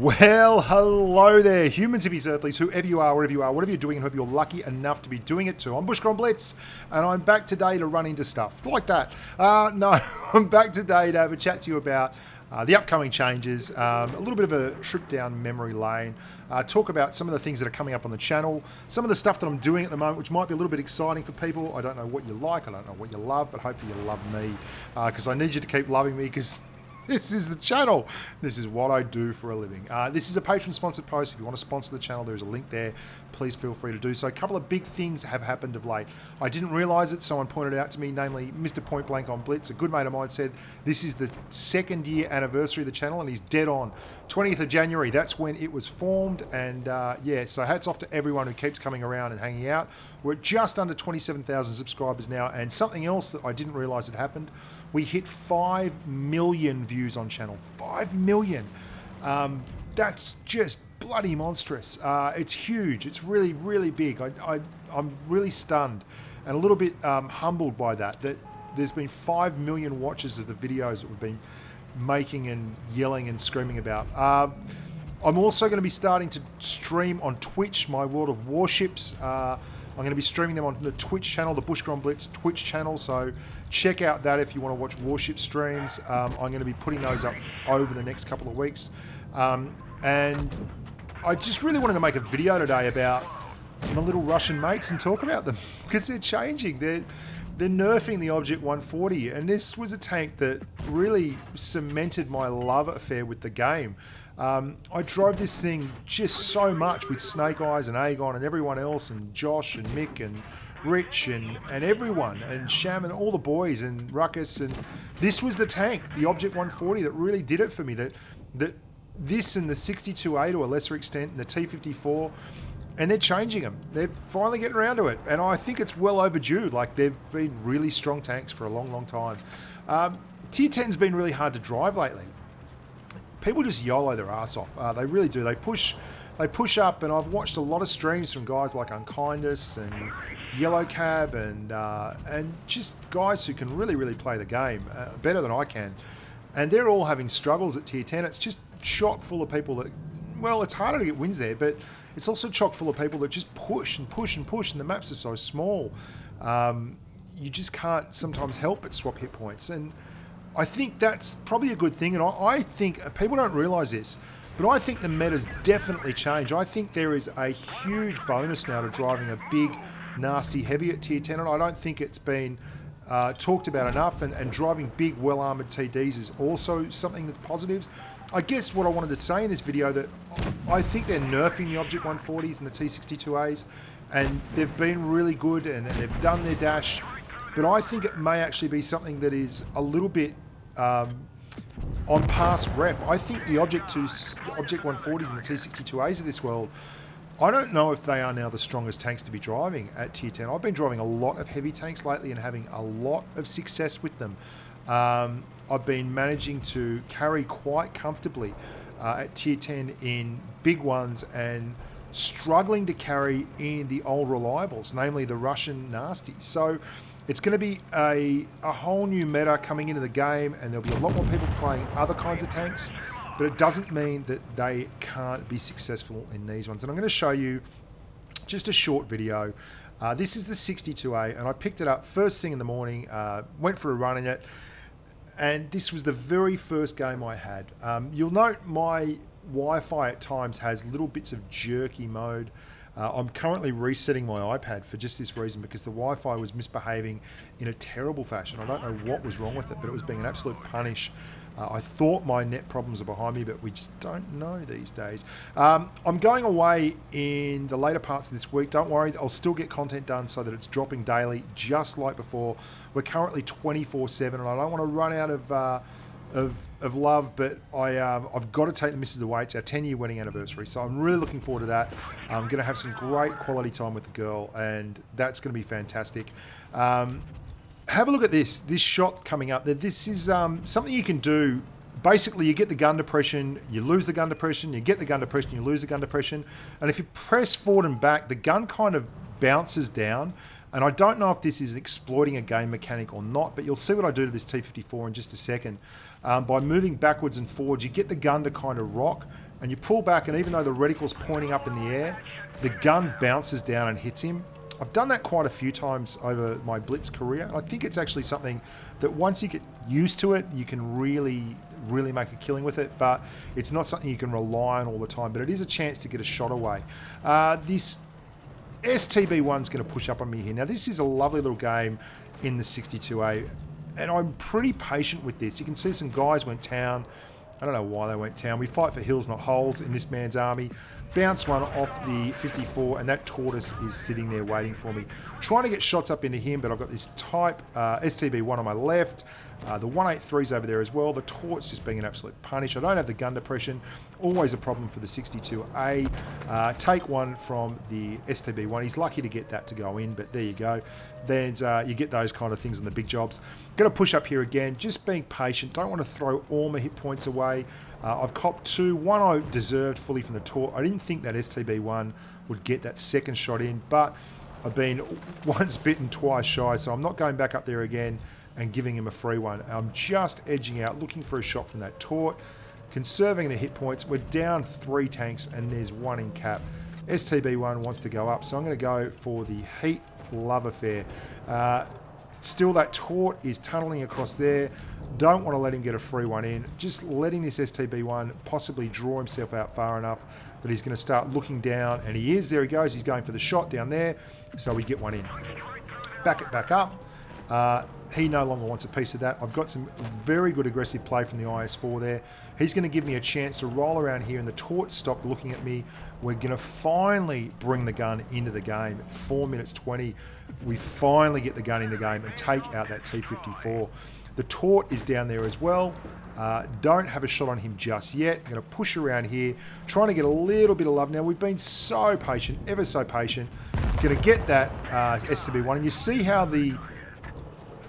Well, hello there, humans, hippies, earthlies, whoever you are, whatever you're doing, and hope you're lucky enough to be doing it too. I'm Bushcron Blitz, and I'm back today to run into stuff like that. No, I'm back today to have a chat to you about the upcoming changes, a little bit of a trip down memory lane, talk about some of the things that are coming up on the channel, some of the stuff that I'm doing at the moment, which might be a little bit exciting for people. I don't know what you like, I don't know what you love, but hopefully you love me, because I need you to keep loving me, because this is the channel. This is what I do for a living. This is a patron-sponsored post. If you want to sponsor the channel, there's a link there. Please feel free to do so. A couple of big things have happened of late. I didn't realise it. Someone pointed it out to me, namely Mr. Point Blank on Blitz. A good mate of mine said this is the second year anniversary of the channel, and he's dead on. 20th of January, that's when it was formed. And yeah, so hats off to everyone who keeps coming around and hanging out. We're at just under 27,000 subscribers now. And something else that I didn't realise had happened, we hit 5 million views on channel. 5 million. That's just bloody monstrous. It's huge. It's really, really big. I'm really stunned and a little bit humbled by that there's been 5 million watches of the videos that we've been making and yelling and screaming about. I'm also going to be starting to stream on Twitch, my World of Warships. I'm going to be streaming them on the Twitch channel, the Bushcron Blitz Twitch channel, so check out that if you want to watch Warship streams. I'm going to be putting those up over the next couple of weeks. And I just really wanted to make a video today about my little Russian mates and talk about them, because they're changing. They're nerfing the Object 140, and this was a tank that really cemented my love affair with the game. I drove this thing just so much with Snake Eyes and Aegon and everyone else, and Josh and Mick and Rich and everyone, and Sham and all the boys and Ruckus, and this was the tank, the Object 140, that really did it for me. That this and the 62A to a lesser extent, and the T54, and they're changing them. They're finally getting around to it, and I think it's well overdue. Like, they've been really strong tanks for a long, long time. Tier 10's been really hard to drive lately. People just YOLO their ass off. They really do. They push up, and I've watched a lot of streams from guys like Unkindness and Yellow Cab and just guys who can really, really play the game better than I can. And they're all having struggles at Tier 10. It's just chock full of people that, well, it's harder to get wins there, but it's also chock full of people that just push and push and push, and the maps are so small. You just can't sometimes help but swap hit points. And I think that's probably a good thing, and I think people don't realise this, but I think the meta's definitely changed. I think there is a huge bonus now to driving a big, nasty heavy at Tier 10, and I don't think it's been talked about enough, and driving big, well-armoured TDs is also something that's positive. I guess what I wanted to say in this video, that I think they're nerfing the Object 140s and the T62As, and they've been really good, and they've done their dash, but I think it may actually be something that is a little bit on past rep. I think the Object 140s and the T62As of this world, I don't know if they are now the strongest tanks to be driving at Tier 10. I've been driving a lot of heavy tanks lately and having a lot of success with them. I've been managing to carry quite comfortably at Tier 10 in big ones, and struggling to carry in the old reliables, namely the Russian nasties. So it's going to be a whole new meta coming into the game, and there'll be a lot more people playing other kinds of tanks, but it doesn't mean that they can't be successful in these ones. And I'm going to show you just a short video. This is the 62A, and I picked it up first thing in the morning, went for a run in it, and this was the very first game I had. You'll note my Wi-Fi at times has little bits of jerky mode. I'm currently resetting my iPad for just this reason, because the Wi-Fi was misbehaving in a terrible fashion. I don't know what was wrong with it, but it was being an absolute punish. I thought my net problems are behind me, but we just don't know these days. I'm going away in the later parts of this week. Don't worry, I'll still get content done so that it's dropping daily, just like before. We're currently 24/7, and I don't want to run out of love, but I've got to take the missus away. It's our 10-year wedding anniversary, so I'm really looking forward to that. I'm going to have some great quality time with the girl, and that's going to be fantastic. Have a look at this shot coming up. This is something you can do. Basically, you get the gun depression, you lose the gun depression, you get the gun depression, you lose the gun depression, and if you press forward and back, the gun kind of bounces down And I don't know if this is exploiting a game mechanic or not, but you'll see what I do to this T-54 in just a second. By moving backwards and forwards, you get the gun to kind of rock, and you pull back, and even though the reticle's pointing up in the air, the gun bounces down and hits him. I've done that quite a few times over my Blitz career, and I think it's actually something that once you get used to it, you can really make a killing with it, but it's not something you can rely on all the time, but it is a chance to get a shot away. This STB1's going to push up on me here. Now, this is a lovely little game in the 62A, and I'm pretty patient with this. You can see some guys went town. I don't know why they went town. We fight for hills, not holes in this man's army. Bounce one off the 54, and that tortoise is sitting there waiting for me. Trying to get shots up into him, but I've got this type STB1 on my left. The 183's over there as well. The torch just being an absolute punish. I don't have the gun depression. Always a problem for the 62A. Take one from the STB1. He's lucky to get that to go in, but there you go. There's you get those kind of things in the big jobs. Going to push up here again. Just being patient. Don't want to throw all my hit points away. I've copped two. One I deserved fully from the torch. I didn't think that STB1 would get that second shot in, but I've been once bitten, twice shy, so I'm not going back up there again and giving him a free one. I'm just edging out, looking for a shot from that tort, conserving the hit points. We're down 3 tanks and there's one in cap. STB1 wants to go up, so I'm going to go for the heat love affair. Still, that tort is tunneling across there. Don't want to let him get a free one in. Just letting this STB1 possibly draw himself out far enough that he's going to start looking down, and he is. There he goes. He's going for the shot down there, so we get one in. Back it back up. He no longer wants a piece of that. I've got some very good aggressive play from the IS-4 there. He's going to give me a chance to roll around here, and the torch stopped looking at me. We're going to finally bring the gun into the game. 4 minutes 20, we finally get the gun in the game and take out that T-54. The tort is down there as well. Don't have a shot on him just yet. I'm going to push around here, trying to get a little bit of love. Now, we've been so patient, ever so patient. Going to get that STB1, and you see how the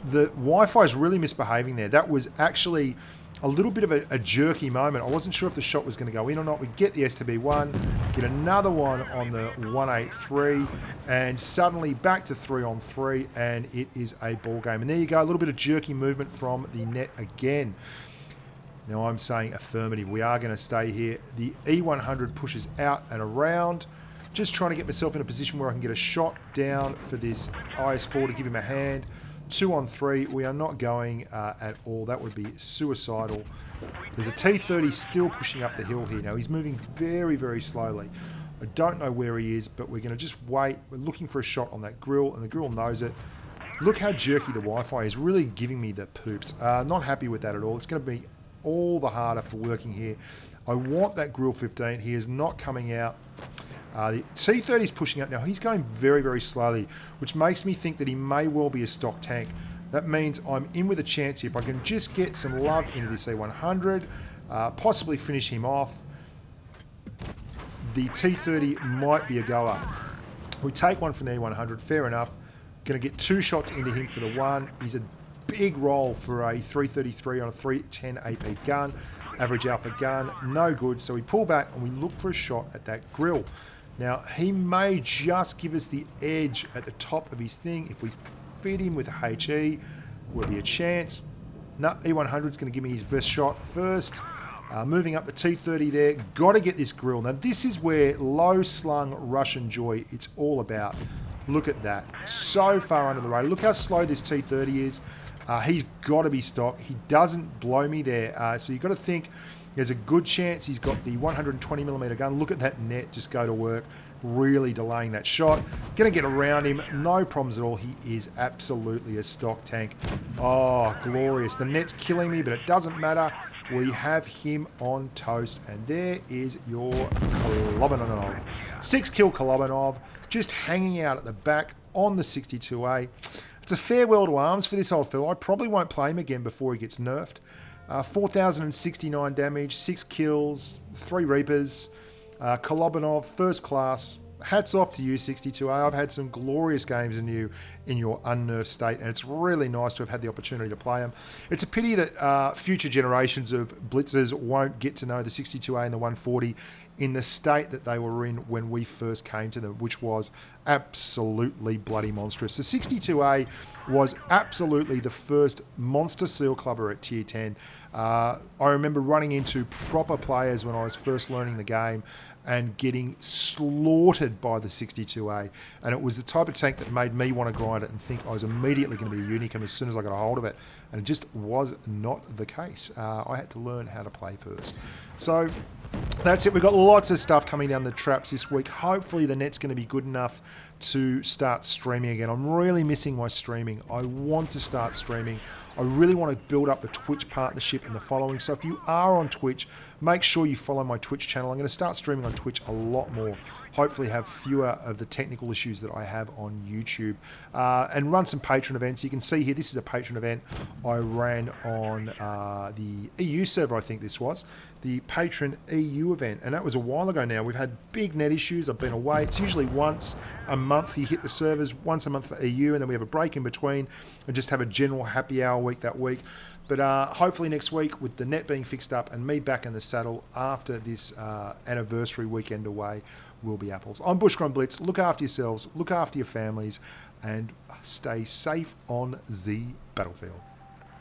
Wi-Fi is really misbehaving there. That was actually a little bit of a jerky moment. I wasn't sure if the shot was going to go in or not. We get the STB1, get another one on the 183, and suddenly back to 3-on-3, and it is a ball game. And there you go, a little bit of jerky movement from the net again. Now I'm saying affirmative. We are going to stay here. The E100 pushes out and around. Just trying to get myself in a position where I can get a shot down for this IS-4 to give him a hand. 2-on-3, we are not going at all. That would be suicidal. There's a T-30 still pushing up the hill here. Now, he's moving very, very slowly. I don't know where he is, but we're going to just wait. We're looking for a shot on that grill, and the grill knows it. Look how jerky the Wi-Fi is, really giving me the poops. Not happy with that at all. It's going to be all the harder for working here. I want that grill 15. He is not coming out. The T-30 is pushing up now. He's going very, very slowly, which makes me think that he may well be a stock tank. That means I'm in with a chance here. If I can just get some love into this E100, possibly finish him off, the T-30 might be a goer. We take one from the E100, fair enough. Going to get 2 shots into him for the one. He's a big roll for a 333 on a 310 AP gun. Average alpha gun, no good. So we pull back and we look for a shot at that grill. Now, he may just give us the edge at the top of his thing. If we feed him with a HE, will be a chance. No, E100 is going to give me his best shot first. Moving up the T-30 there. Got to get this grill. Now, this is where low-slung Russian joy, it's all about. Look at that. So far under the radar. Look how slow this T-30 is. He's got to be stock. He doesn't blow me there. So you've got to think there's a good chance he's got the 120mm gun. Look at that net just go to work, really delaying that shot. Going to get around him, no problems at all. He is absolutely a stock tank. Oh, glorious. The net's killing me, but it doesn't matter. We have him on toast, and there is your Kolobanov. 6-kill Kolobanov, just hanging out at the back on the 62A. It's a farewell to arms for this old fellow. I probably won't play him again before he gets nerfed. 4,069 damage, 6 kills, 3 Reapers. Kolobanov, first class. hats off to you, 62A. I've had some glorious games in your unnerved state, and it's really nice to have had the opportunity to play them. It's a pity that future generations of blitzers won't get to know the 62A and the 140 in the state that they were in when we first came to them, which was absolutely bloody monstrous. The 62A was absolutely the first monster seal clubber at Tier 10. I remember running into proper players when I was first learning the game and getting slaughtered by the 62A. And it was the type of tank that made me want to grind it and think I was immediately going to be a unicum as soon as I got a hold of it. And it just was not the case. I had to learn how to play first. So that's it. We've got lots of stuff coming down the traps this week. Hopefully the net's going to be good enough to start streaming again. I'm really missing my streaming. I want to start streaming. I really want to build up the Twitch partnership and the following. So if you are on Twitch, make sure you follow my Twitch channel. I'm going to start streaming on Twitch a lot more. Hopefully have fewer of the technical issues that I have on YouTube. And run some patron events. You can see here, this is a patron event I ran on the EU server, I think this was. The patron EU event. And that was a while ago now. We've had big net issues. I've been away. It's usually once a month you hit the servers, once a month for EU, and then we have a break in between and just have a general happy hour week that week. But hopefully next week, with the net being fixed up and me back in the saddle after this anniversary weekend away, will be apples. I'm Bushcron Blitz. Look after yourselves, look after your families, and stay safe on the battlefield.